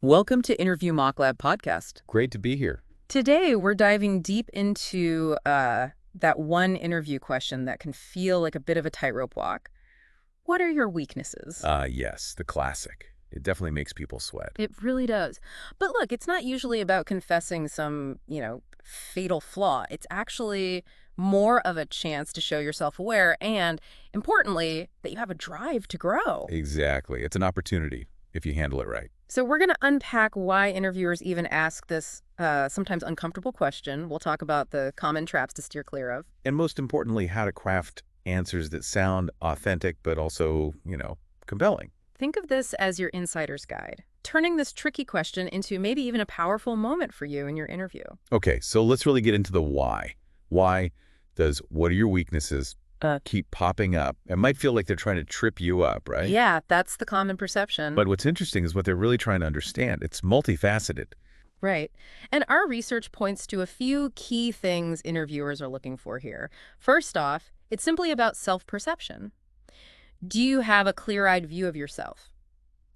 Welcome to Interview Mock Lab podcast. Great to be here. Today, we're diving deep into that one interview question that can feel like a bit of a tightrope walk. What are your weaknesses? Yes, the classic. It definitely makes people sweat. It really does. But look, it's not usually about confessing some, fatal flaw. It's actually more of a chance to show you're self-aware and, importantly, that you have a drive to grow. Exactly. It's an opportunity if you handle it right. So we're going to unpack why interviewers even ask this sometimes uncomfortable question. We'll talk about the common traps to steer clear of. And most importantly, how to craft answers that sound authentic but also, compelling. Think of this as your insider's guide, turning this tricky question into maybe even a powerful moment for you in your interview. Okay, so let's really get into the why. Why does what are your weaknesses keep popping up? It might feel like they're trying to trip you up, right? Yeah, that's the common perception. But what's interesting is what they're really trying to understand. It's multifaceted. Right. And our research points to a few key things interviewers are looking for here. First off, it's simply about self-perception. Do you have a clear-eyed view of yourself,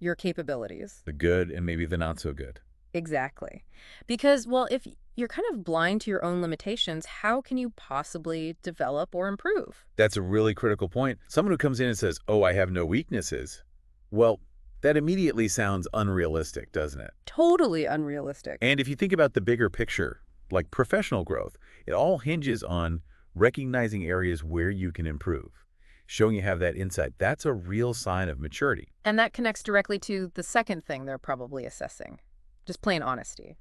your capabilities? The good and maybe the not so good. Exactly. Because, well, if you're kind of blind to your own limitations, how can you possibly develop or improve? That's a really critical point. Someone who comes in and says, oh, I have no weaknesses. Well, that immediately sounds unrealistic, doesn't it? Totally unrealistic. And if you think about the bigger picture, like professional growth, it all hinges on recognizing areas where you can improve, showing you have that insight. That's a real sign of maturity. And that connects directly to the second thing they're probably assessing, just plain honesty.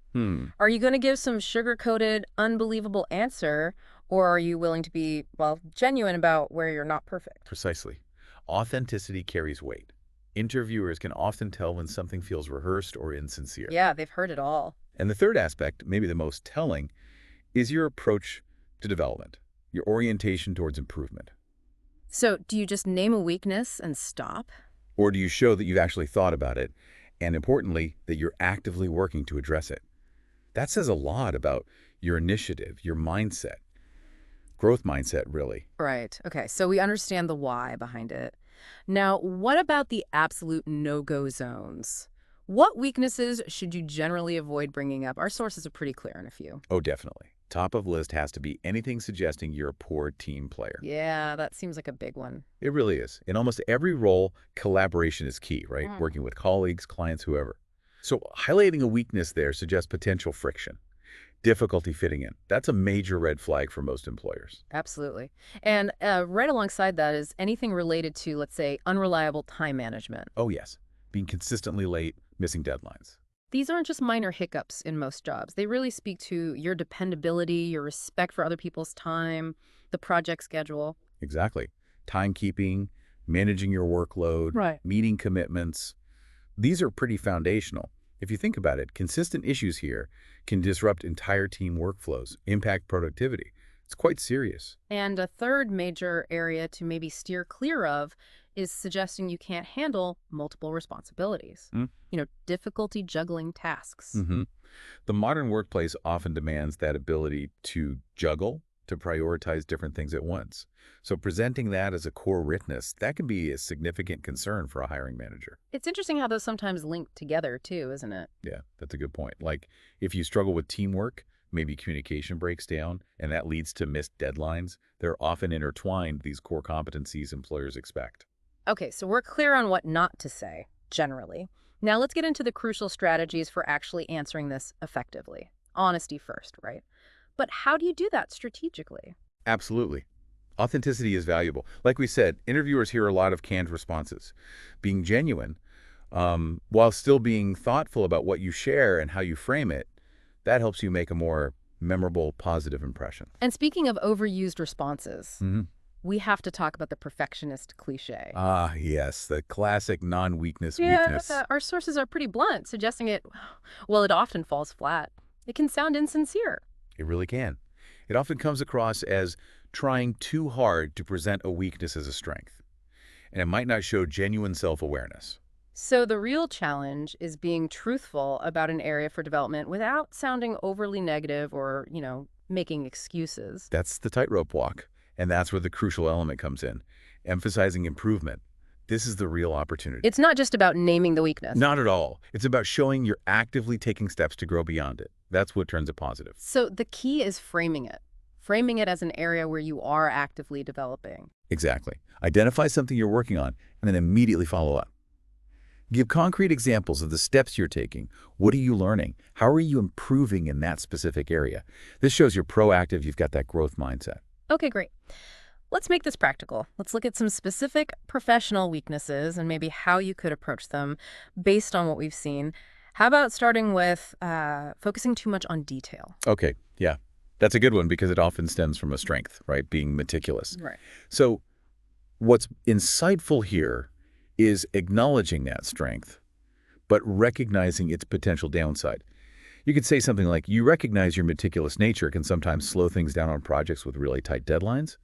Are you going to give some sugar-coated, unbelievable answer, or are you willing to be, well, genuine about where you're not perfect? Precisely. Authenticity carries weight. Interviewers can often tell when something feels rehearsed or insincere. Yeah, they've heard it all. And the third aspect, maybe the most telling, is your approach to development, your orientation towards improvement. So do you just name a weakness and stop? Or do you show that you've actually thought about it, and importantly, that you're actively working to address it? That says a lot about your initiative, your mindset, growth mindset, really. Right. Okay. So we understand the why behind it. Now, what about the absolute no-go zones? What weaknesses should you generally avoid bringing up? Our sources are pretty clear on a few. Oh, definitely. Top of list has to be anything suggesting you're a poor team player. Yeah, that seems like a big one. It really is. In almost every role, collaboration is key, right? Mm. Working with colleagues, clients, whoever. So highlighting a weakness there suggests potential friction, difficulty fitting in. That's a major red flag for most employers. Absolutely. And right alongside that is anything related to, let's say, unreliable time management. Oh, yes. Being consistently late, missing deadlines. These aren't just minor hiccups in most jobs. They really speak to your dependability, your respect for other people's time, the project schedule. Exactly. Timekeeping, managing your workload, Right. meeting commitments. These are pretty foundational. If you think about it, consistent issues here can disrupt entire team workflows, impact productivity. It's quite serious. And a third major area to maybe steer clear of is suggesting you can't handle multiple responsibilities. Mm. Difficulty juggling tasks. hmm The modern workplace often demands that ability to juggle, to prioritize different things at once. So presenting that as a core witness, that can be a significant concern for a hiring manager. It's interesting how those sometimes link together too, isn't it? Yeah, that's a good point. Like if you struggle with teamwork, maybe communication breaks down, and that leads to missed deadlines. They're often intertwined, these core competencies employers expect. Okay, so we're clear on what not to say, generally. Now let's get into the crucial strategies for actually answering this effectively. Honesty first, right? But how do you do that strategically? Absolutely. Authenticity is valuable. Like we said, interviewers hear a lot of canned responses. Being genuine, while still being thoughtful about what you share and how you frame it, that helps you make a more memorable, positive impression. And speaking of overused responses, hmm we have to talk about the perfectionist cliche. Ah, yes, the classic non-weakness Yeah, weakness. our sources are pretty blunt, suggesting well, it often falls flat. It can sound insincere. It really can. It often comes across as trying too hard to present a weakness as a strength, and it might not show genuine self-awareness. So the real challenge is being truthful about an area for development without sounding overly negative or, making excuses. That's the tightrope walk, and that's where the crucial element comes in, emphasizing improvement, This is the real opportunity. It's not just about naming the weakness. Not at all. It's about showing you're actively taking steps to grow beyond it. That's what turns it positive. So the key is framing it. Framing it as an area where you are actively developing. Exactly. Identify something you're working on and then immediately follow up. Give concrete examples of the steps you're taking. What are you learning? How are you improving in that specific area? This shows you're proactive, you've got that growth mindset. Okay, great. Let's make this practical. Let's look at some specific professional weaknesses and maybe how you could approach them based on what we've seen. How about starting with focusing too much on detail? Okay, yeah. That's a good one because it often stems from a strength, right? Being meticulous. Right. So what's insightful here is acknowledging that strength, but recognizing its potential downside. You could say something like, you recognize your meticulous nature can sometimes slow things down on projects with really tight deadlines.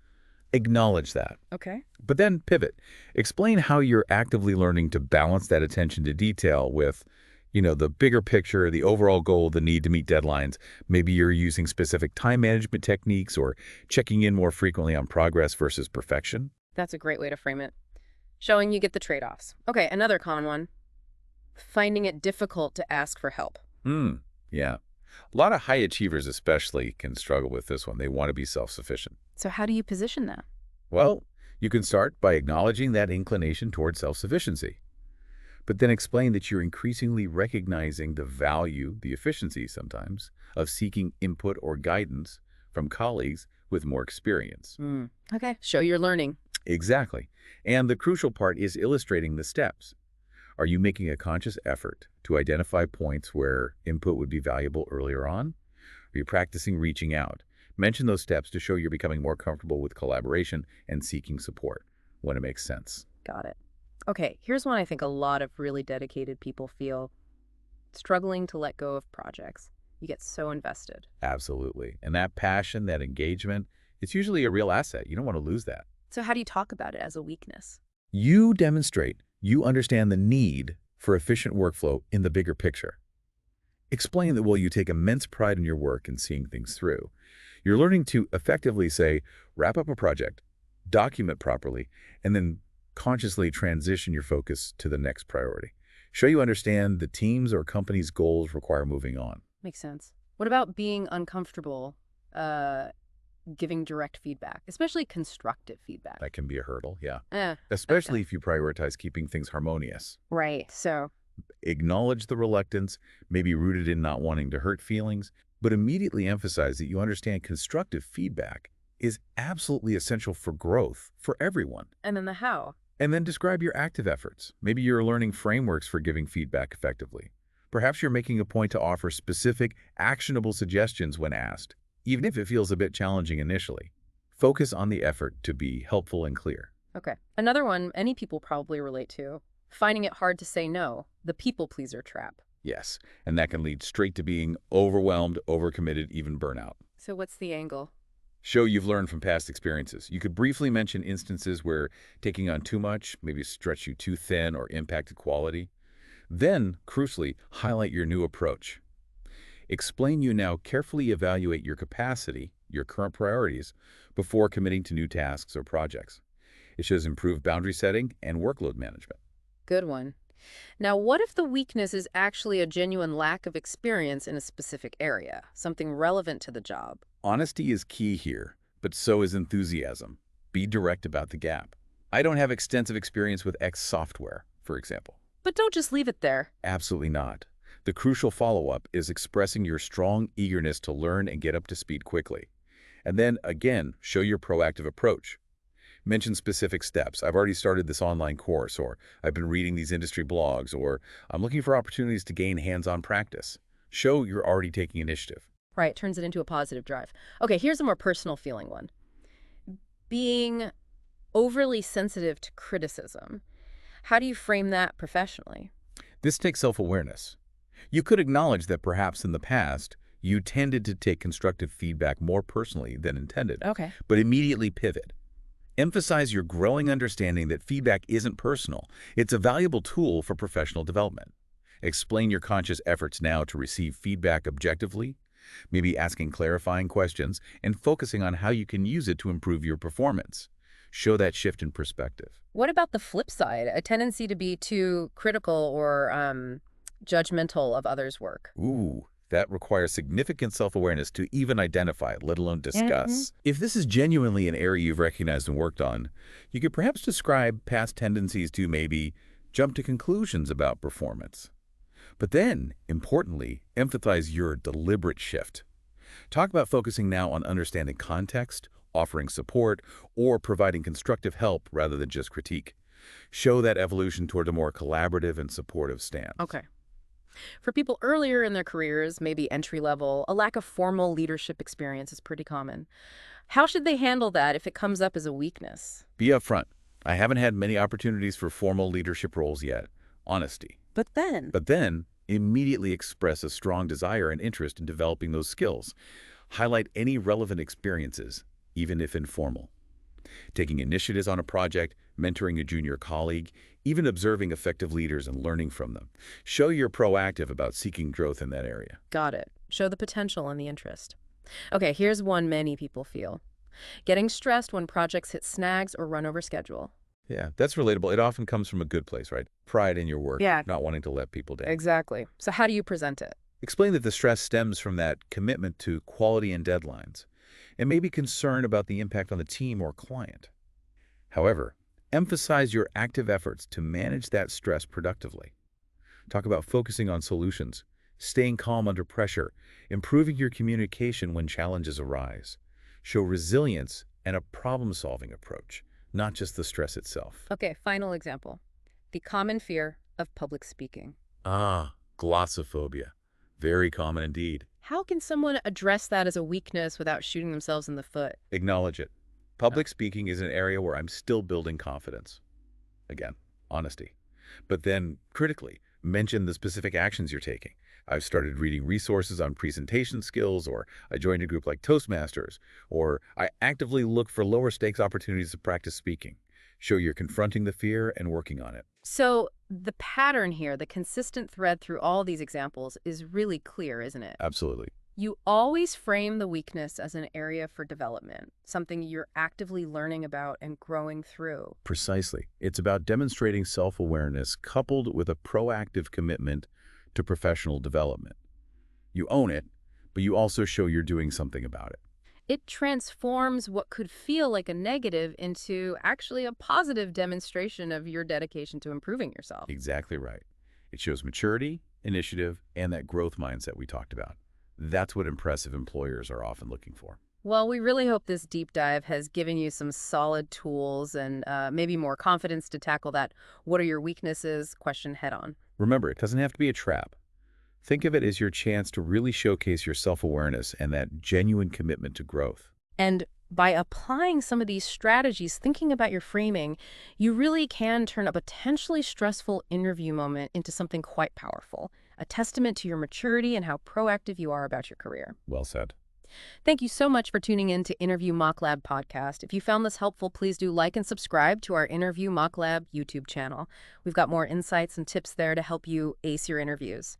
Acknowledge that. Okay. But then pivot. Explain how you're actively learning to balance that attention to detail with, the bigger picture, the overall goal, the need to meet deadlines. Maybe you're using specific time management techniques or checking in more frequently on progress versus perfection. That's a great way to frame it. Showing you get the trade-offs. Okay, another common one. Finding it difficult to ask for help. Yeah. A lot of high achievers especially can struggle with this one. They want to be self-sufficient. So how do you position that? Well, you can start by acknowledging that inclination toward self-sufficiency, but then explain that you're increasingly recognizing the value, the efficiency sometimes, of seeking input or guidance from colleagues with more experience. Okay, show you're learning. Exactly. And the crucial part is illustrating the steps. Are you making a conscious effort to identify points where input would be valuable earlier on? Are you practicing reaching out? Mention those steps to show you're becoming more comfortable with collaboration and seeking support when it makes sense. Got it. Okay, here's one I think a lot of really dedicated people feel. Struggling to let go of projects. You get so invested. Absolutely. And that passion, that engagement, it's usually a real asset. You don't want to lose that. So how do you talk about it as a weakness? You demonstrate you understand the need for efficient workflow in the bigger picture. Explain that while you take immense pride in your work and seeing things through, you're learning to effectively say, wrap up a project, document properly, and then consciously transition your focus to the next priority. Show you understand the team's or company's goals require moving on. Makes sense. What about being uncomfortable giving direct feedback, especially constructive feedback? That can be a hurdle, yeah. Okay. Especially if you prioritize keeping things harmonious. Right. So Acknowledge the reluctance, maybe rooted in not wanting to hurt feelings, but immediately emphasize that you understand constructive feedback is absolutely essential for growth for everyone. and then the how. And then describe your active efforts. Maybe you're learning frameworks for giving feedback effectively. Perhaps you're making a point to offer specific, actionable suggestions when asked, even if it feels a bit challenging initially. Focus on the effort to be helpful and clear. Okay. Another one many people probably relate to. Finding it hard to say no. The people pleaser trap. Yes, and that can lead straight to being overwhelmed, overcommitted, even burnout. So what's the angle? Show you've learned from past experiences. You could briefly mention instances where taking on too much maybe stretched you too thin or impacted quality. Then, crucially, highlight your new approach. Explain you now carefully evaluate your capacity, your current priorities, before committing to new tasks or projects. It shows improved boundary setting and workload management. Good one. Now, what if the weakness is actually a genuine lack of experience in a specific area, something relevant to the job? Honesty is key here, but so is enthusiasm. Be direct about the gap. I don't have extensive experience with X software, for example. But don't just leave it there. Absolutely not. The crucial follow-up is expressing your strong eagerness to learn and get up to speed quickly. And then, again, show your proactive approach. Mention specific steps. I've already started this online course, or I've been reading these industry blogs, or I'm looking for opportunities to gain hands-on practice. Show you're already taking initiative. Right, turns it into a positive drive. Okay, here's a more personal feeling one. Being overly sensitive to criticism. How do you frame that professionally? This takes self-awareness. You could acknowledge that perhaps in the past, you tended to take constructive feedback more personally than intended, Okay. but immediately pivot. Emphasize your growing understanding that feedback isn't personal. It's a valuable tool for professional development. Explain your conscious efforts now to receive feedback objectively, maybe asking clarifying questions and focusing on how you can use it to improve your performance. Show that shift in perspective. What about the flip side, a tendency to be too critical or judgmental of others' work? Ooh, that requires significant self-awareness to even identify, let alone discuss. If this is genuinely an area you've recognized and worked on, you could perhaps describe past tendencies to maybe jump to conclusions about performance. But then, importantly, emphasize your deliberate shift. Talk about focusing now on understanding context, offering support, or providing constructive help rather than just critique. Show that evolution toward a more collaborative and supportive stance. Okay. For people earlier in their careers, maybe entry level, a lack of formal leadership experience is pretty common. How should they handle that if it comes up as a weakness? Be upfront. I haven't had many opportunities for formal leadership roles yet. Honesty. But then, But then, immediately express a strong desire and interest in developing those skills. Highlight any relevant experiences, even if informal. Taking initiatives on a project, mentoring a junior colleague, even observing effective leaders and learning from them. Show you're proactive about seeking growth in that area. got it. Show the potential and the interest. Okay, here's one many people feel. Getting stressed when projects hit snags or run over schedule. Yeah, that's relatable. It often comes from a good place, right? Pride in your work, Yeah. not wanting to let people down. Exactly. So how do you present it? Explain that the stress stems from that commitment to quality and deadlines, and maybe concern about the impact on the team or client. However, emphasize your active efforts to manage that stress productively. Talk about focusing on solutions, staying calm under pressure, improving your communication when challenges arise. Show resilience and a problem-solving approach, not just the stress itself. Okay, final example. The common fear of public speaking. Glossophobia. Very common indeed. How can someone address that as a weakness without shooting themselves in the foot? Acknowledge it. Public speaking is an area where I'm still building confidence. Again, honesty. But then, critically, mention the specific actions you're taking. I've started reading resources on presentation skills, or I joined a group like Toastmasters, or I actively look for lower stakes opportunities to practice speaking. Show you're confronting the fear and working on it. So the pattern here, the consistent thread through all these examples is really clear, isn't it? Absolutely. You always frame the weakness as an area for development, something you're actively learning about and growing through. Precisely. It's about demonstrating self-awareness coupled with a proactive commitment to professional development. You own it, but you also show you're doing something about it. It transforms what could feel like a negative into actually a positive demonstration of your dedication to improving yourself. Exactly right. It shows maturity, initiative, and that growth mindset we talked about. That's what impressive employers are often looking for. Well, we really hope this deep dive has given you some solid tools and maybe more confidence to tackle that "what are your weaknesses" question head on. Remember, it doesn't have to be a trap. Think of it as your chance to really showcase your self-awareness and that genuine commitment to growth. And by applying some of these strategies, thinking about your framing, you really can turn a potentially stressful interview moment into something quite powerful, a testament to your maturity and how proactive you are about your career. Well said. Thank you so much for tuning in to Interview Mock Lab podcast. If you found this helpful, please do like and subscribe to our Interview Mock Lab YouTube channel. We've got more insights and tips there to help you ace your interviews.